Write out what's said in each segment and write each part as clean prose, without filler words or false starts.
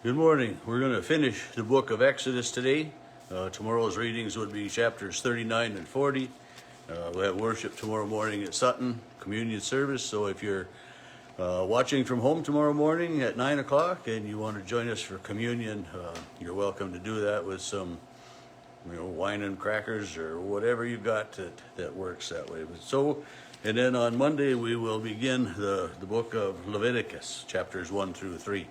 Good morning. We're going to finish the book of Exodus today. Tomorrow's readings would be chapters 39 and 40. We'll have worship tomorrow morning at Sutton, communion service. So if you're watching from home tomorrow morning at 9 o'clock and you want to join us for communion, you're welcome to do that with some wine and crackers or whatever you've got that works that way. And then on Monday we will begin the book of Leviticus, chapters 1 through 3.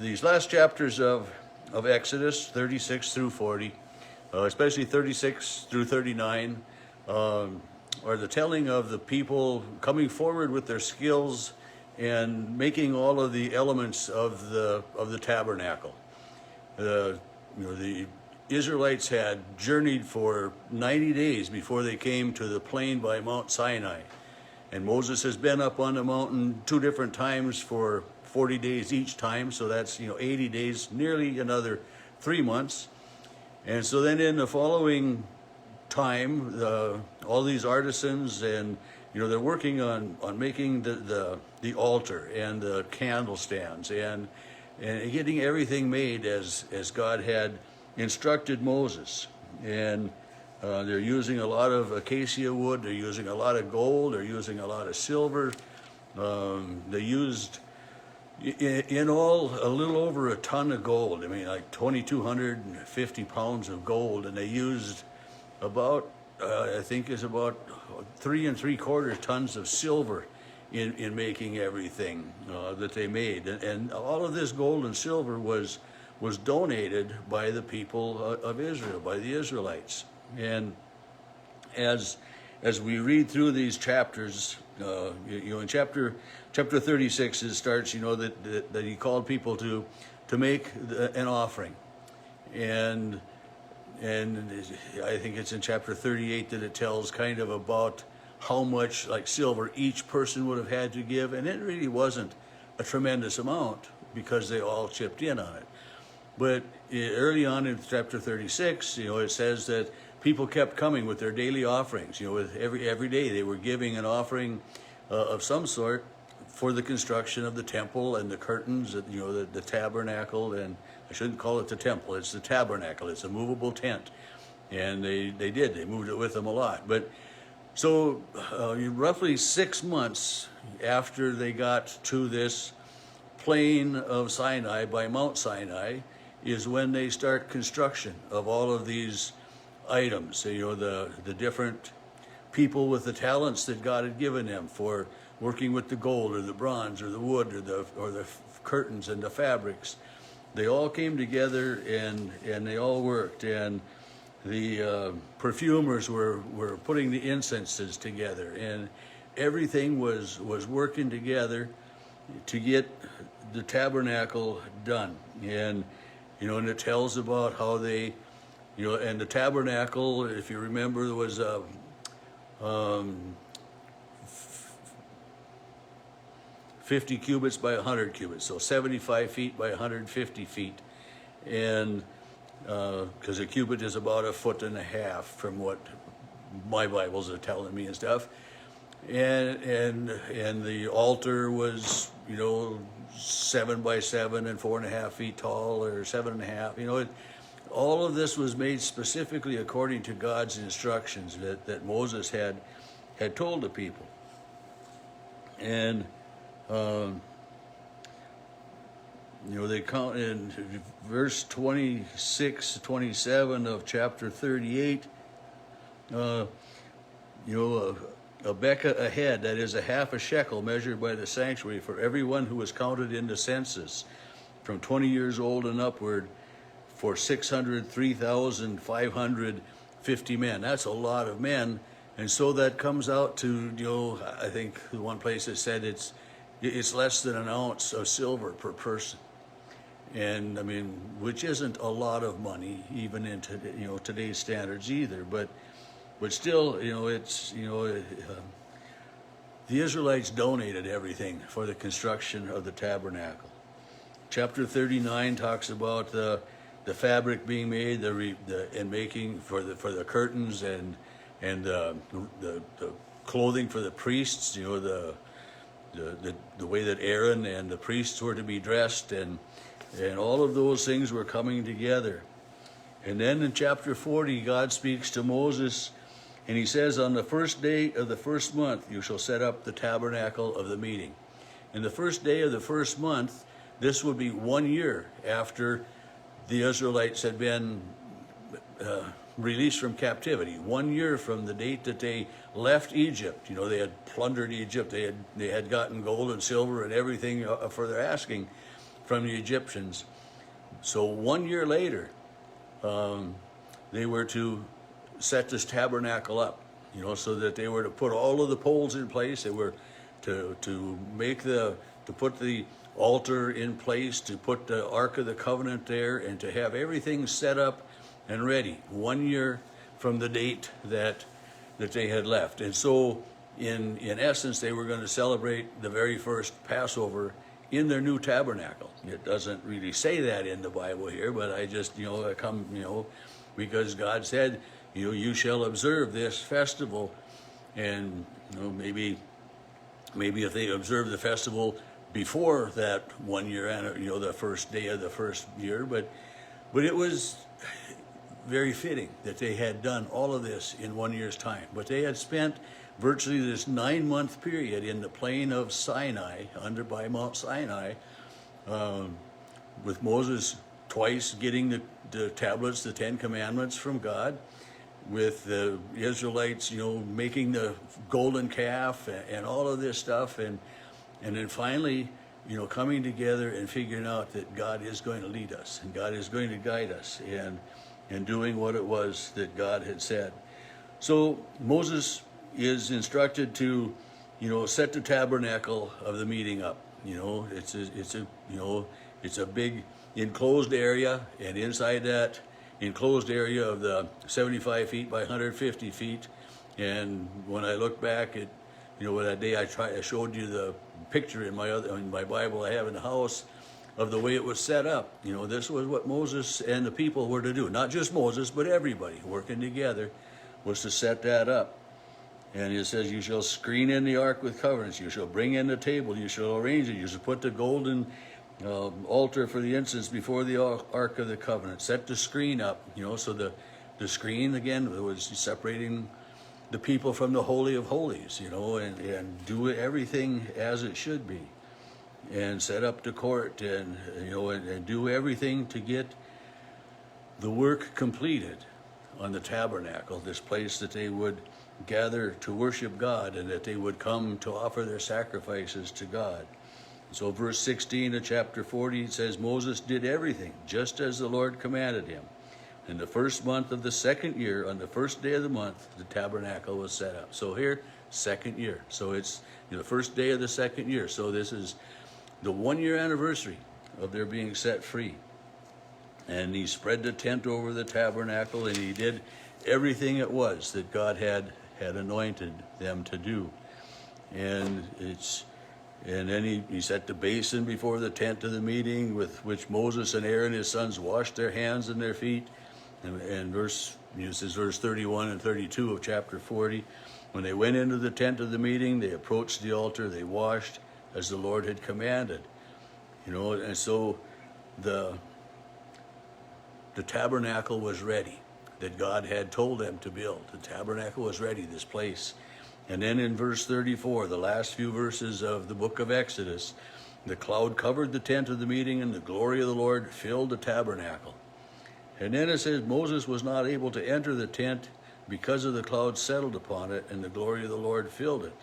These last chapters of Exodus, 36 through 40, especially 36 through 39, are the telling of the people coming forward with their skills and making all of the elements of the tabernacle. The Israelites had journeyed for 90 days before they came to the plain by Mount Sinai. And Moses has been up on the mountain 2 different times for 40 days each time, so that's 80 days, nearly another 3 months. And so then in the following time, all these artisans and they're working on making the altar and the candle stands and getting everything made as God had instructed Moses. And they're using a lot of acacia wood, they're using a lot of gold, they're using a lot of silver. They used in all a little over a ton of gold. I mean, like 2,250 pounds of gold, and they used about I think is about 3 3/4 tons of silver in making everything that they made. And all of this gold and silver was donated by the people of Israel, by the Israelites. And as we read through these chapters, in chapter 36, it starts, that he called people to make an offering, and I think it's in chapter 38 that it tells kind of about how much like silver each person would have had to give, and it really wasn't a tremendous amount because they all chipped in on it. But early on in chapter 36, it says that people kept coming with their daily offerings. With every day they were giving an offering of some sort for the construction of the temple and the curtains, the tabernacle. And I shouldn't call it the temple, it's the tabernacle. It's a movable tent. And they moved it with them a lot. But so roughly 6 months after they got to this plain of Sinai by Mount Sinai is when they start construction of all of these items. The different people with the talents that God had given them for working with the gold or the bronze or the wood or the curtains and the fabrics. They all came together and they all worked. And the perfumers were putting the incenses together, and everything was working together to get the tabernacle done. And and it tells about how they and the tabernacle, if you remember, there was 50 cubits by 100 cubits, so 75 feet by 150 feet. And because a cubit is about 1.5 foot from what my Bibles are telling me and stuff. And the altar was 7 by 7 and 4.5 feet tall, or 7.5. All of this was made specifically according to God's instructions that Moses had told the people. And they count in verse 26, 27 of chapter 38. A beka a head, that is a half a shekel, measured by the sanctuary for everyone who was counted in the census, from 20 years old and upward, for 603,550 men. That's a lot of men. And so that comes out to, I think one place it said it's less than an ounce of silver per person. And I mean, which isn't a lot of money, even in today's standards either. But still, it's the Israelites donated everything for the construction of the tabernacle. Chapter 39 talks about the fabric being made, and making for the curtains and the clothing for the priests. the way that Aaron and the priests were to be dressed, and all of those things were coming together. And then in chapter 40, God speaks to Moses, and he says, on the first day of the first month, you shall set up the tabernacle of the meeting. And the first day of the first month, this would be 1 year after the Israelites had been released from captivity. 1 year from the date that they left Egypt. You know, they had plundered Egypt. They had gotten gold and silver and everything for their asking from the Egyptians. So 1 year later, they were to set this tabernacle up, you know, so that they were to put all of the poles in place. They were to put the altar in place, to put the Ark of the Covenant there, and to have everything set up and ready 1 year from the date that they had left. And so in essence, they were going to celebrate the very first Passover in their new tabernacle. It doesn't really say that in the Bible here, but I just, I come, because God said, you shall observe this festival. And maybe if they observed the festival before that 1 year, the first day of the first year, but it was very fitting that they had done all of this in 1 year's time. But they had spent virtually this 9-month period in the plain of Sinai, by Mount Sinai, with Moses twice getting the tablets, the 10 Commandments from God, with the Israelites, making the golden calf and all of this stuff, and then finally, coming together and figuring out that God is going to lead us and God is going to guide us and doing what it was that God had said. So Moses is instructed to, set the tabernacle of the meeting up. It's a big enclosed area, and inside that enclosed area of the 75 feet by 150 feet. And when I look back at, that day I showed you the picture in my Bible I have in the house of the way it was set up. This was what Moses and the people were to do. Not just Moses, but everybody working together was to set that up. And it says, you shall screen in the ark with coverings. You shall bring in the table. You shall arrange it. You shall put the golden altar for the incense before the ark of the covenant. Set the screen up, so the screen, again, was separating the people from the Holy of Holies, and do everything as it should be. And set up the court and do everything to get the work completed on the tabernacle, this place that they would gather to worship God and that they would come to offer their sacrifices to God. So verse 16 of chapter 40 says, Moses did everything just as the Lord commanded him. In the first month of the second year, on the first day of the month, the tabernacle was set up. So here, second year. So it's the first day of the second year. So this is the 1 year anniversary of their being set free. And he spread the tent over the tabernacle, and he did everything it was that God had anointed them to do. And then he set the basin before the tent of the meeting, with which Moses and Aaron his sons washed their hands and their feet. And this is verse 31 and 32 of chapter 40. When they went into the tent of the meeting, they approached the altar, they washed as the Lord had commanded. And so the tabernacle was ready, that God had told them to build. The tabernacle was ready, this place. And then in verse 34, the last few verses of the book of Exodus, the cloud covered the tent of the meeting, and the glory of the Lord filled the tabernacle. And then it says, Moses was not able to enter the tent because of the cloud settled upon it, and the glory of the Lord filled it.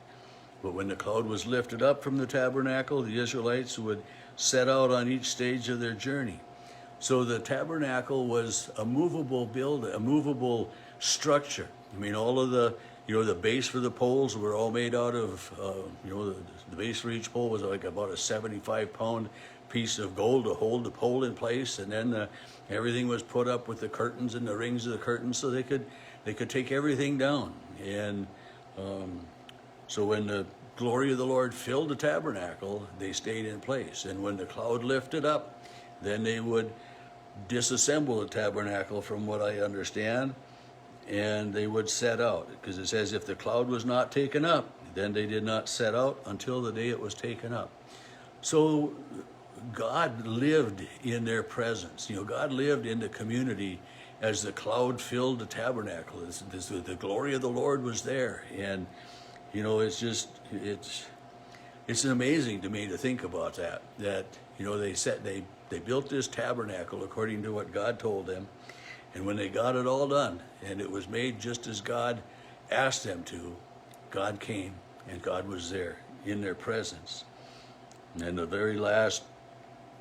But when the cloud was lifted up from the tabernacle, the Israelites would set out on each stage of their journey. So the tabernacle was a movable building, a movable structure. All of the base for the poles were all made out of, the base for each pole was like about a 75-pound piece of gold to hold the pole in place. And then everything was put up with the curtains and the rings of the curtains, so they could take everything down. And so when the glory of the Lord filled the tabernacle, they stayed in place. And when the cloud lifted up, then they would disassemble the tabernacle, from what I understand, and they would set out. Because it says if the cloud was not taken up, Then they did not set out until the day it was taken up. So God lived in their presence. God lived in the community as the cloud filled the tabernacle. The glory of the Lord was there. And, it's amazing to me to think about that. They built this tabernacle according to what God told them. And when they got it all done, and it was made just as God asked them to, God came and God was there in their presence. And the very last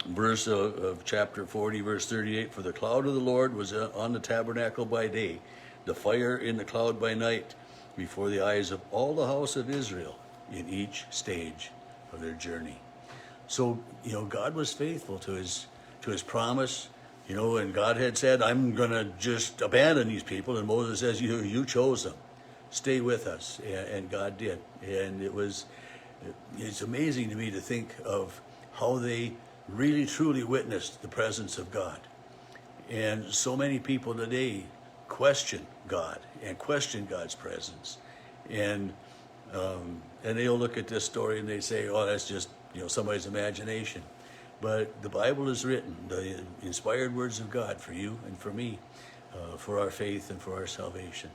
verse of chapter 40, verse 38, for the cloud of the Lord was on the tabernacle by day, the fire in the cloud by night, before the eyes of all the house of Israel in each stage of their journey. So, God was faithful to his promise, and God had said, I'm going to just abandon these people. And Moses says, you chose them. Stay with us. And God did. And it's amazing to me to think of how they really truly witnessed the presence of God. And so many people today question God and question God's presence. And they'll look at this story and they say, oh, that's just somebody's imagination. But the Bible is written, the inspired words of God for you and for me, for our faith and for our salvation.